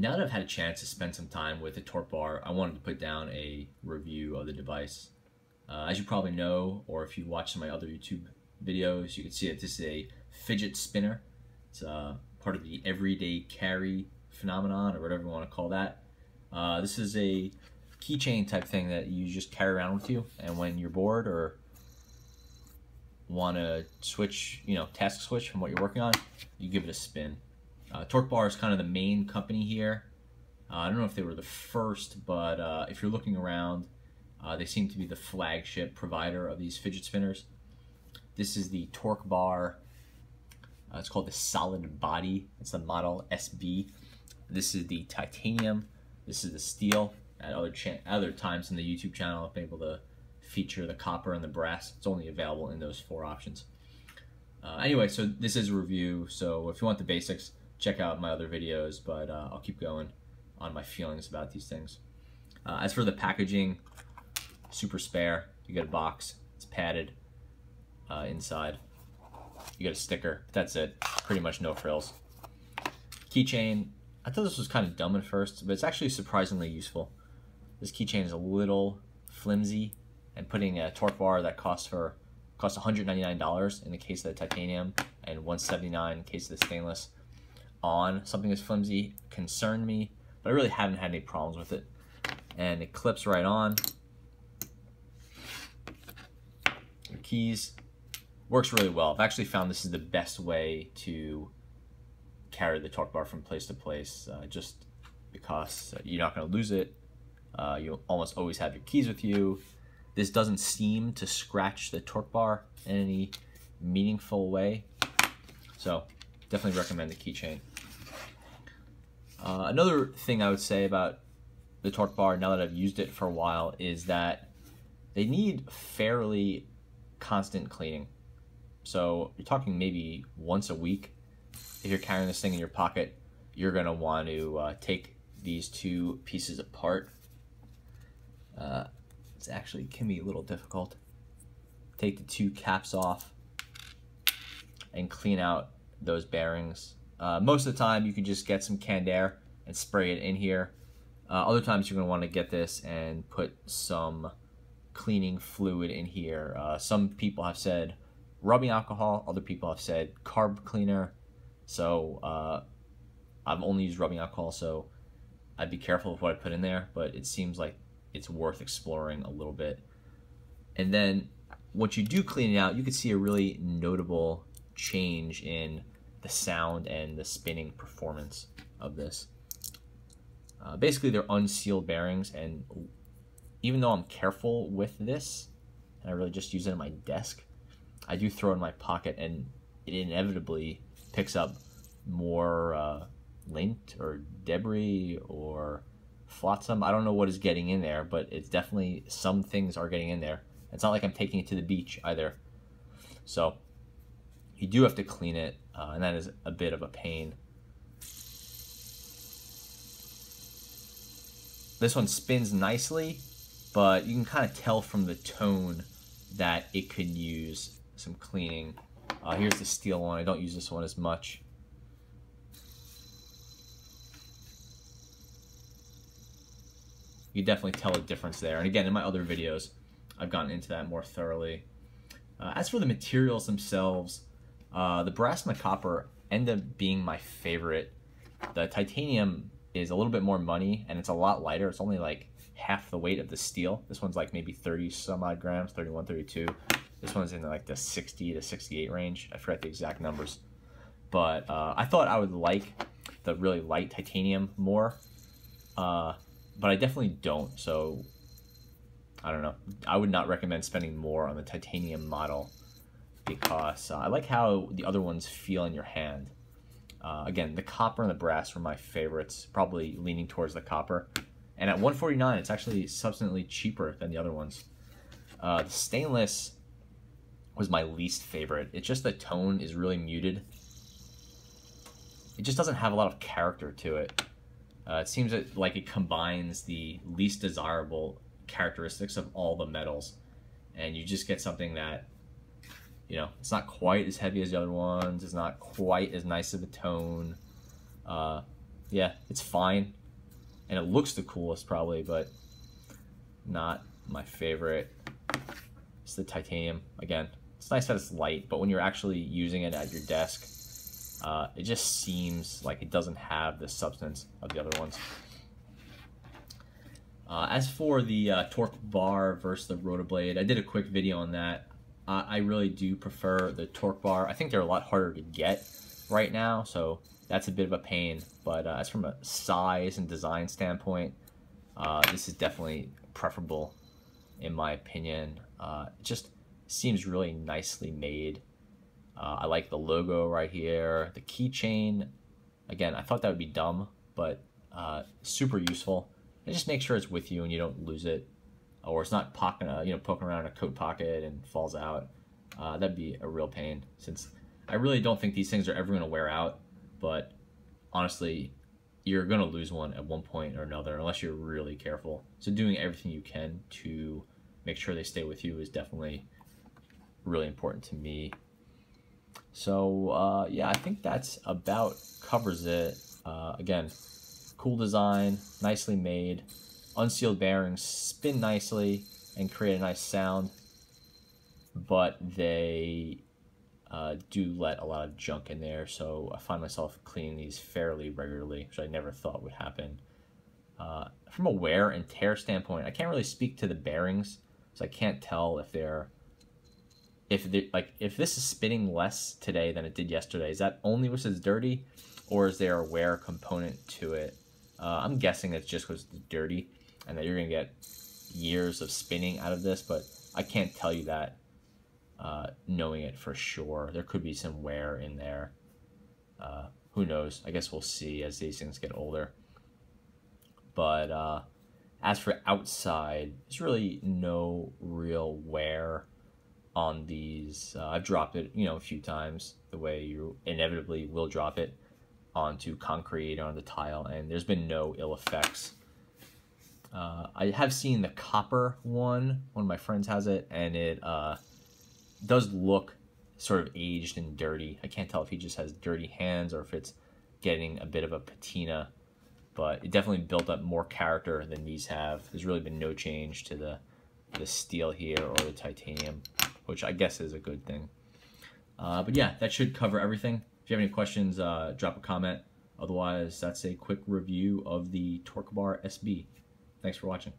Now that I've had a chance to spend some time with the Torqbar, I wanted to put down a review of the device. As you probably know, or if you watch some of my other YouTube videos, you can see that this is a fidget spinner. It's part of the everyday carry phenomenon, or whatever you want to call that. This is a keychain type thing that you just carry around with you, and when you're bored or want to switch, task switch from what you're working on, you give it a spin. Torqbar is kind of the main company here. I don't know if they were the first, but if you're looking around, they seem to be the flagship provider of these fidget spinners. This is the Torqbar. It's called the Solid Body. It's the model SB. This is the titanium. This is the steel. At other times in the YouTube channel, I've been able to feature the copper and the brass. It's only available in those 4 options. Anyway, so this is a review, so if you want the basics, check out my other videos, but I'll keep going on my feelings about these things. As for the packaging, super spare. You get a box, it's padded inside. You get a sticker, that's it. Pretty much no frills. Keychain, I thought this was kind of dumb at first, but it's actually surprisingly useful. This keychain is a little flimsy, and putting a Torqbar that costs $199 in the case of the titanium and $179 in case of the stainless on something as flimsy concerned me, but I really haven't had any problems with it. And it clips right on. Your keys, works really well. I've actually found this is the best way to carry the Torqbar from place to place, just because you're not going to lose it. You'll almost always have your keys with you. This doesn't seem to scratch the Torqbar in any meaningful way, so definitely recommend the keychain. Another thing I would say about the Torqbar, now that I've used it for a while, is that they need fairly constant cleaning. So you're talking maybe once a week. If you're carrying this thing in your pocket, you're going to want to take these 2 pieces apart. It actually can be a little difficult. Take the 2 caps off and clean out those bearings. Most of the time you can just get some canned air and spray it in here. Other times you're going to want to get this and put some cleaning fluid in here. Some people have said rubbing alcohol, other people have said carb cleaner. So I've only used rubbing alcohol, so I'd be careful with what I put in there, but it seems like it's worth exploring a little bit. And then once you do clean it out, you can see a really notable change in the sound and the spinning performance of this. Basically, they're unsealed bearings, and even though I'm careful with this, and I really just use it on my desk, I do throw it in my pocket, and it inevitably picks up more lint or debris or flotsam. I don't know what is getting in there, but it's definitely, some things are getting in there. It's not like I'm taking it to the beach either. So you do have to clean it, and that is a bit of a pain. This one spins nicely, but you can kind of tell from the tone that it could use some cleaning. Here's the steel one. I don't use this one as much. You definitely tell a difference there. And again, in my other videos, I've gotten into that more thoroughly. As for the materials themselves, the brass and the copper end up being my favorite. The titanium is a little bit more money, and it's a lot lighter. It's only like half the weight of the steel. This one's like maybe 30 some odd grams, 31, 32. This one's in like the 60 to 68 range. I forget the exact numbers. But I thought I would like the really light titanium more. But I definitely don't, so I don't know. I would not recommend spending more on the titanium model because I like how the other ones feel in your hand. Again, the copper and the brass were my favorites, probably leaning towards the copper. And at $149, it's actually substantially cheaper than the other ones. The stainless was my least favorite. It's just the tone is really muted. It just doesn't have a lot of character to it. It seems like it combines the least desirable characteristics of all the metals, and you just get something that, it's not quite as heavy as the other ones, it's not quite as nice of a tone. yeah, it's fine. And it looks the coolest probably, but not my favorite. It's the titanium. Again, it's nice that it's light, but when you're actually using it at your desk, it just seems like it doesn't have the substance of the other ones. As for the Torqbar versus the Rotor Blade, I did a quick video on that. I really do prefer the Torqbar. I think they're a lot harder to get right now, so that's a bit of a pain. But as from a size and design standpoint, this is definitely preferable in my opinion. It just seems really nicely made. I like the logo right here. The keychain, again, I thought that would be dumb, but super useful. And just make sure it's with you and you don't lose it, or it's not poking around in a coat pocket and falls out. That'd be a real pain, since I really don't think these things are ever going to wear out. But honestly, you're going to lose one at one point or another unless you're really careful. So doing everything you can to make sure they stay with you is definitely really important to me. So yeah, I think that's about covers it. Again, cool design, nicely made, unsealed bearings, spin nicely and create a nice sound, but they do let a lot of junk in there, so I find myself cleaning these fairly regularly, which I never thought would happen. From a wear and tear standpoint, I can't really speak to the bearings, so I can't tell if if this is spinning less today than it did yesterday. Is that only because it's dirty, or is there a wear component to it? I'm guessing it's just because it's dirty and that you're gonna get years of spinning out of this, but I can't tell you that knowing it for sure. There could be some wear in there. Who knows? I guess we'll see as these things get older. But as for outside, there's really no real wear on these. I've dropped it, a few times, the way you inevitably will drop it onto concrete or on the tile, and there's been no ill effects. I have seen the copper one of my friends has it, and it does look sort of aged and dirty. I can't tell if he just has dirty hands or if it's getting a bit of a patina, but it definitely built up more character than these have. There's really been no change to the steel here or the titanium, which I guess is a good thing. But yeah, that should cover everything. If you have any questions, drop a comment. Otherwise, that's a quick review of the Torqbar SB. Thanks for watching.